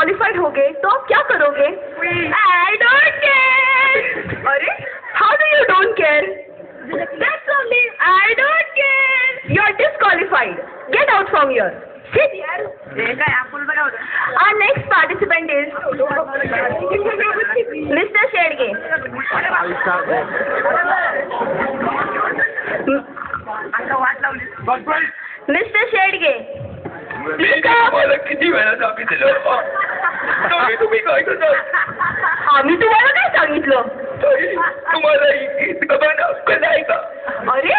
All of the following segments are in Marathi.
डिस्क्वालीफाइड हो गए तो आप क्या करोगे? I don't care. अरे how do you don't care? That's only. I don't care. You're disqualified. Get out from here. Sit here. Our next participant is Mr. Shedge. Mr. Shedge. Please come. मला किती वेळा सांगितलं तुम्ही काय करता? आम्ही तुम्हाला काय सांगितलं? तुम्हाला इतकं पण अक्कल आहे का? अरे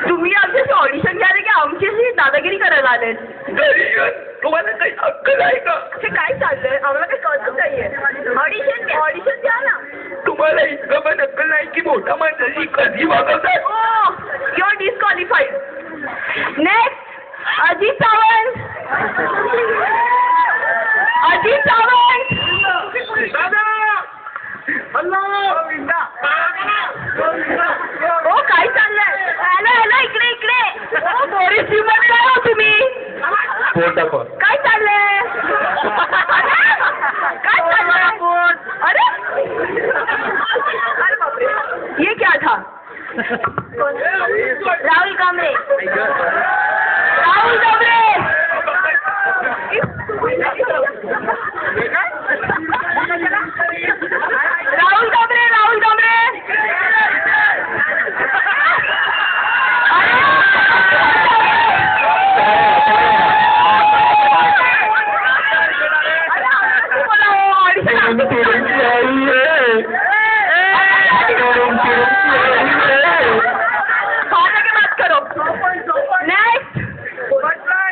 तुम्ही आमच्याशी ऑडिशन घ्यायला की आमच्याशी दादागिरी करायला आलेत? तरी तुम्हाला काही अक्कल आहे का? हे काय चाललंय? आम्हाला काही कळतच नाहीये. ऑडिशन द्या ना. तुम्हाला इतकं पण अक्कल नाही की मोठ्या माणसाची कधी वागवतात? You are disqualified. Next Ajit Sawant. Ajit Sawant. हो काय चाललंय? हॅलो इकडे इकडे. बोरिस श्रीमंत काय हो तुम्ही? काय चाललंय? काय चाललंय? अरे अरे बापरे ये क्या था? राहुल कांबळे. राहुल कांबळे. राहुल कांबळे. राहुल कांबळे.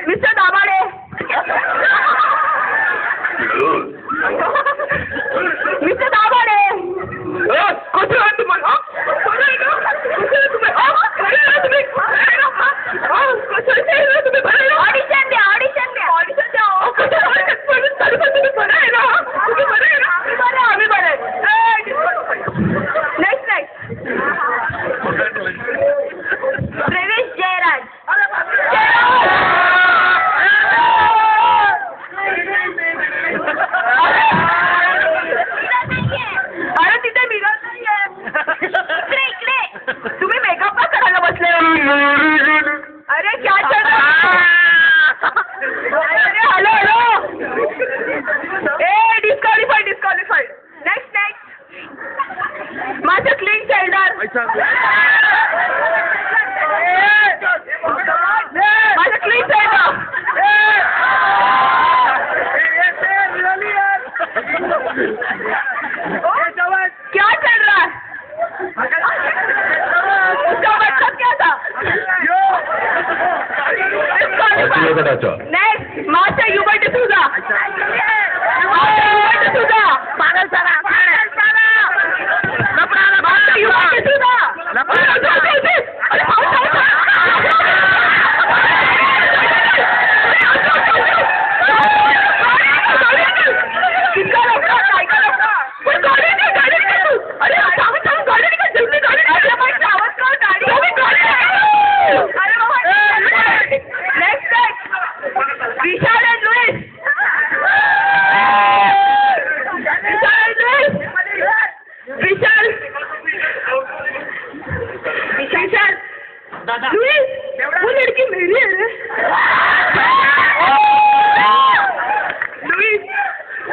मिस्टर दाभाडे. मिस्टर दाभाडे. कुठे आहे तुम्हाला? ऑडिशन द्या. ऑडिशन द्या. ऑडिशन द्या. आम्ही बरे. नेक्स्ट प्रवेश जयराज. अरे तिथे बिघड नाहीये. इकडे तुम्ही मेकअप का करायला बसले? अरे क्या चल रहा? अरे हॅलो ए डिस्क्वालिफाईड. नेक्स्ट माझं क्लीन शेल्डर. माझं क्लीन शेल्डर. क्या चल रहा है? उसका मतलब क्या था? नेक्स्ट मास्टर युगल डिसूजा. पागल सारा. मास्टर युगल डिसूजा. वो लड़की मेरी है रे.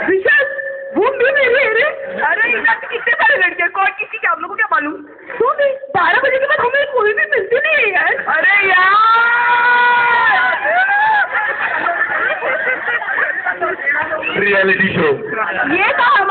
विशाल वो भी मेरी है रे. अरे इधर कितने सारे लड़के कौन किसी के हम लोगों को क्या मालूम? तो भी 12 बजे के बाद हमें कोई भी मिलती नहीं है यार. अरे यार रियलिटी शो ये था हमारा.